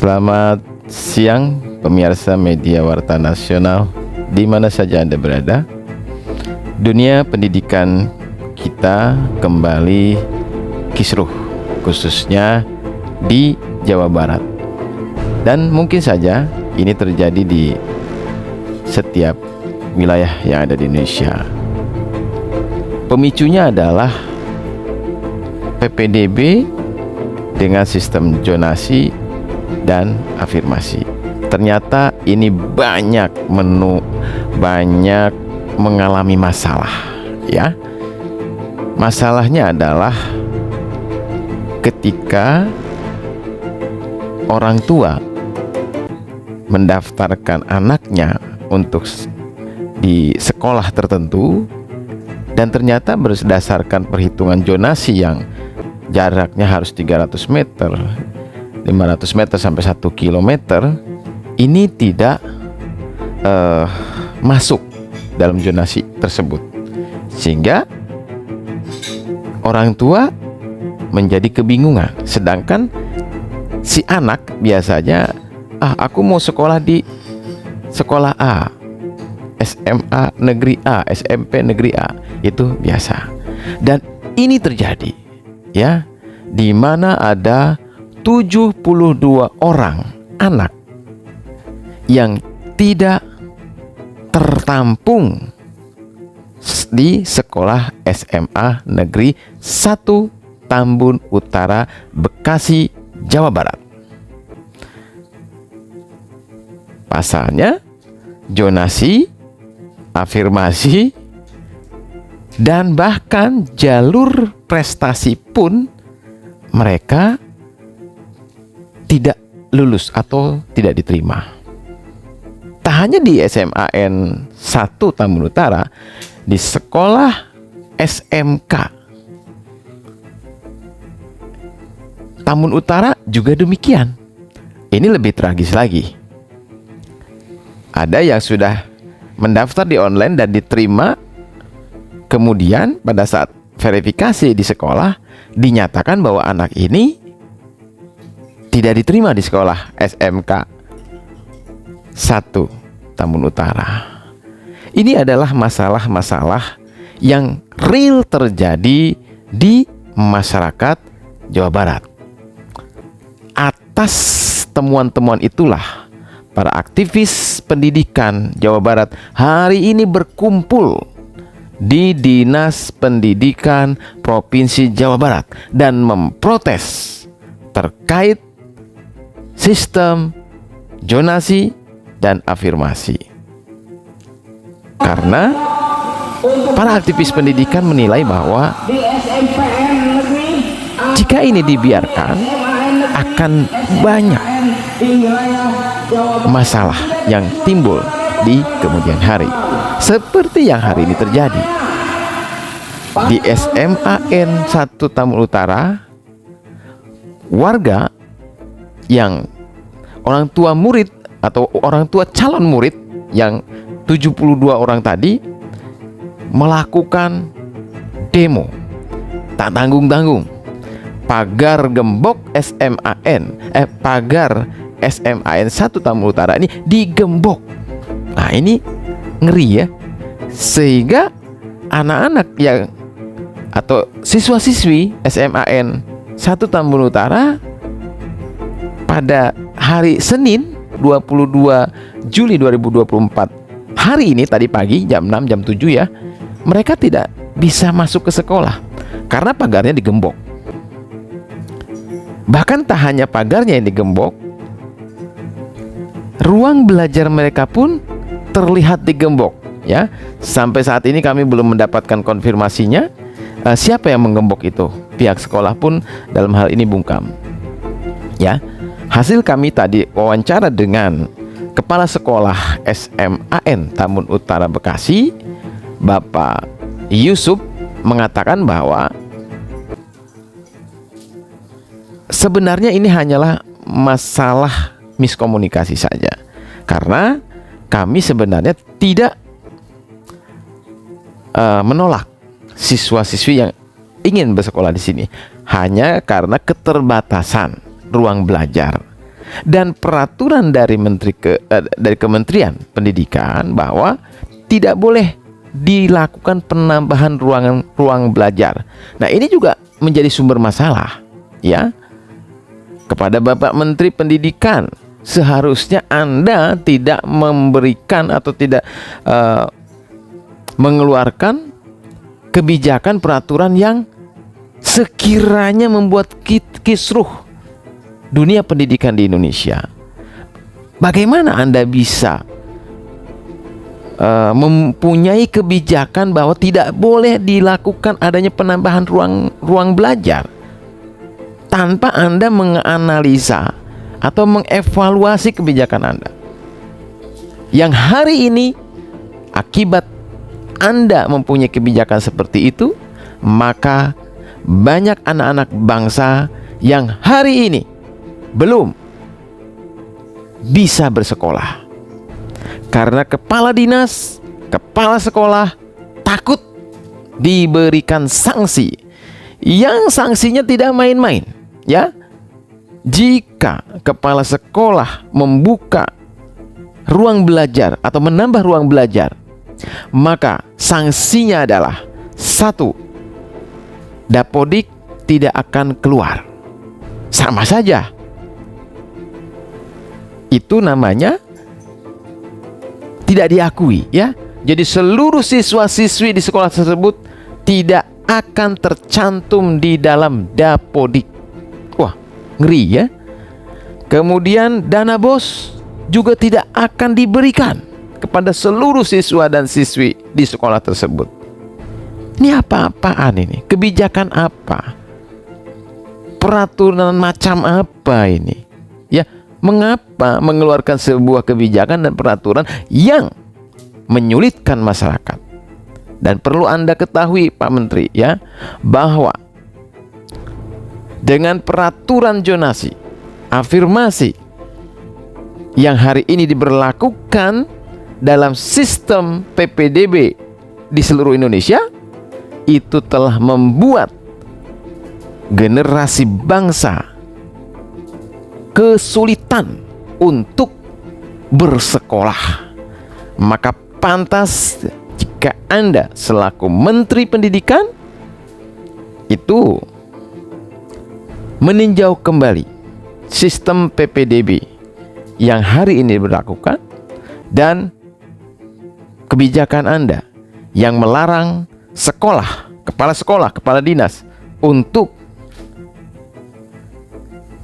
Selamat siang pemirsa media Warta Nasional di mana saja Anda berada. Dunia pendidikan kita kembali kisruh, khususnya di Jawa Barat. Dan mungkin saja ini terjadi di setiap wilayah yang ada di Indonesia. Pemicunya adalah PPDB dengan sistem zonasi dan afirmasi. Ternyata ini banyak mengalami masalah, ya. Masalahnya adalah ketika orang tua mendaftarkan anaknya untuk di sekolah tertentu dan ternyata berdasarkan perhitungan zonasi yang jaraknya harus 300 meter, 500 meter sampai 1 kilometer, ini tidak masuk dalam zonasi tersebut, sehingga orang tua menjadi kebingungan. Sedangkan si anak biasanya, aku mau sekolah di sekolah A, SMA negeri A, SMP negeri A, itu biasa. Dan ini terjadi, ya, di mana ada 72 orang anak yang tidak tertampung di sekolah SMA negeri 1 Tambun Utara, Bekasi, Jawa Barat. Pasalnya zonasi, afirmasi, dan bahkan jalur prestasi pun mereka tidak lulus atau tidak diterima. Tak hanya di SMAN 1 Tambun Utara, di sekolah SMK Tambun Utara juga demikian. Ini lebih tragis lagi. Ada yang sudah mendaftar di online dan diterima, kemudian pada saat verifikasi di sekolah dinyatakan bahwa anak ini tidak diterima di sekolah SMK 1 Tambun Utara. Ini adalah masalah-masalah yang real terjadi di masyarakat Jawa Barat. Atas temuan-temuan itulah para aktivis pendidikan Jawa Barat hari ini berkumpul di Dinas Pendidikan Provinsi Jawa Barat dan memprotes terkait sistem zonasi dan afirmasi. Karena para aktivis pendidikan menilai bahwa jika ini dibiarkan akan banyak masalah yang timbul di kemudian hari, seperti yang hari ini terjadi di SMAN 1 Tambun Utara. Warga yang orang tua murid atau orang tua calon murid yang 72 orang tadi melakukan demo tak tanggung-tanggung. Pagar gembok pagar SMAN 1 Tambun Utara ini digembok. Nah, ini ngeri, ya. Sehingga anak-anak yang atau siswa-siswi SMAN 1 Tambun Utara pada hari Senin 22 Juli 2024 hari ini tadi pagi jam 6 jam 7, ya, mereka tidak bisa masuk ke sekolah karena pagarnya digembok. Bahkan tak hanya pagarnya yang digembok, ruang belajar mereka pun terlihat digembok, ya. Sampai saat ini kami belum mendapatkan konfirmasinya siapa yang menggembok itu. Pihak sekolah pun dalam hal ini bungkam, ya. Hasil kami tadi wawancara dengan Kepala Sekolah SMAN Tambun Utara Bekasi, Bapak Yusuf, mengatakan bahwa sebenarnya ini hanyalah masalah miskomunikasi saja. Karena kami sebenarnya tidak menolak siswa-siswi yang ingin bersekolah di sini, hanya karena keterbatasan ruang belajar. dan peraturan dari dari Kementerian Pendidikan bahwa tidak boleh dilakukan penambahan ruang belajar. Nah, ini juga menjadi sumber masalah ya. Kepada Bapak Menteri Pendidikan, seharusnya Anda tidak memberikan atau tidak mengeluarkan kebijakan peraturan yang sekiranya membuat kisruh dunia pendidikan di Indonesia. Bagaimana Anda bisa mempunyai kebijakan bahwa tidak boleh dilakukan adanya penambahan ruang belajar tanpa Anda menganalisa atau mengevaluasi kebijakan Anda? Yang hari ini akibat Anda mempunyai kebijakan seperti itu, maka banyak anak-anak bangsa yang hari ini belum bisa bersekolah karena kepala dinas, kepala sekolah takut diberikan sanksi yang sanksinya tidak main-main ya. Jika kepala sekolah membuka ruang belajar atau menambah ruang belajar, maka sanksinya adalah 1, Dapodik tidak akan keluar. Sama saja. Itu namanya tidak diakui ya. Jadi seluruh siswa-siswi di sekolah tersebut tidak akan tercantum di dalam Dapodik. Wah, ngeri ya. Kemudian dana BOS juga tidak akan diberikan kepada seluruh siswa dan siswi di sekolah tersebut. Ini apa-apaan ini? Kebijakan apa? Peraturan macam apa ini? Ya, mengapa mengeluarkan sebuah kebijakan dan peraturan yang menyulitkan masyarakat? Dan perlu Anda ketahui Pak Menteri ya, bahwa dengan peraturan zonasi, afirmasi yang hari ini diberlakukan dalam sistem PPDB di seluruh Indonesia, itu telah membuat generasi bangsa kesulitan untuk bersekolah. Maka pantas jika Anda selaku Menteri Pendidikan itu meninjau kembali sistem PPDB yang hari ini diberlakukan dan kebijakan Anda yang melarang sekolah, kepala dinas untuk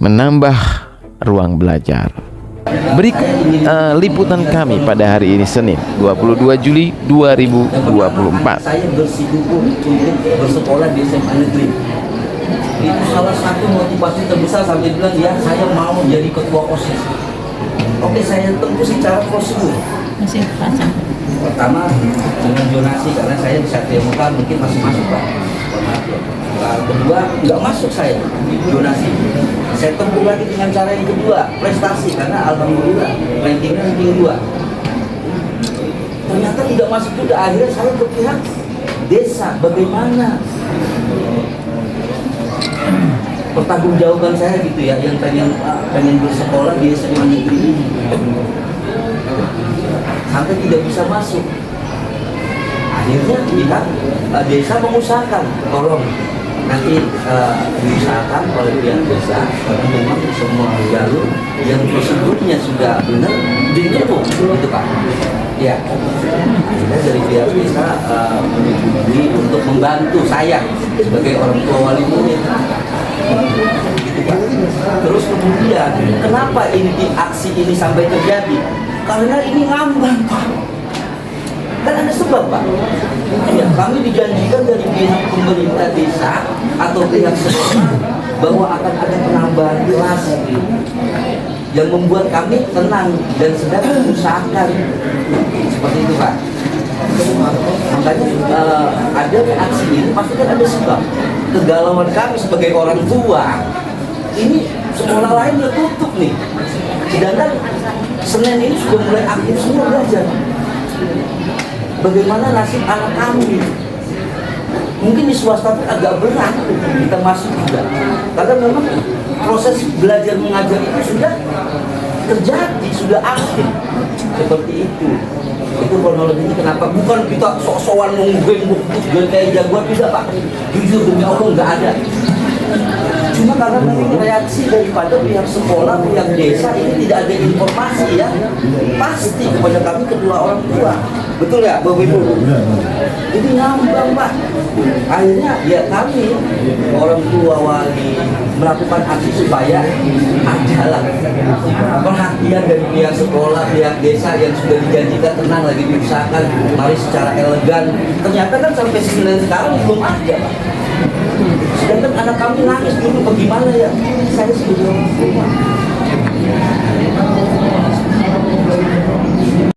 menambah ruang belajar. Berikut liputan kami pada hari ini Senin 22 Juli 2024. Saya bersikukuh untuk bersekolah di SMA negeri. Itu salah satu motivasi terbesar sampai bilang ya saya mau jadi ketua OSIS. Oke, saya tempuh secara prosedur. Pertama dengan zonasi karena saya di Satria Muka mungkin masih masuk Pak. Kedua nggak masuk saya zonasi. Saya tempuh lagi dengan cara yang kedua, prestasi karena alhamdulillah rankingnya ranking 2. Ternyata tidak masuk juga. Akhirnya saya ke pihak desa. Bagaimana pertanggungjawaban saya gitu ya, yang pengen bersekolah di SMA negeri ini sampai tidak bisa masuk. Akhirnya pihak desa mengusahakan, tolong nanti diusahakan oleh pihak desa karena memang semua jalur yang prosedurnya sudah benar ditutup gitu Pak. Ya, akhirnya dari pihak desa menyetujui untuk membantu saya sebagai orang tua wali murid. Gitu, Pak. Terus kemudian kenapa inti aksi ini sampai terjadi? Karena ini ngambang Pak. Kan ada sebab Pak. Ya, kami dijanjikan dari pihak pemerintah desa atau pihak sekolah bahwa akan ada penambahan kelas yang membuat kami tenang dan sedang mengusahakan seperti itu Pak. Makanya ada aksi ini pasti kan ada sebab. Kegalauan kami sebagai orang tua. Ini sekolah lain udah tutup nih. Sedangkan Senin ini sudah mulai aktif semua belajar. Bagaimana nasib anak kami? Mungkin di swasta pun agak berat kita masuk juga, karena memang proses belajar mengajar itu sudah terjadi, sudah aktif seperti itu. Itu kronologinya kenapa bukan kita sok-sokan nungguin bukti kayak jagoan, tidak Pak. Jujur demi Allah nggak ada. Cuma karena memang reaksi daripada pihak sekolah, pihak desa ini tidak ada informasi ya pasti kepada kami kedua orang tua. Betul ya Bapak Ibu? Itu ngambang Pak. Akhirnya ya kami orang tua wali melakukan aksi supaya adalah perhatian dari pihak sekolah, pihak desa yang sudah dijanjikan tenang lagi diusahakan mari secara elegan. Ternyata kan sampai sekarang belum ada Pak. Sedangkan anak kami nangis dulu, bagaimana ya? Saya sebagai orang tua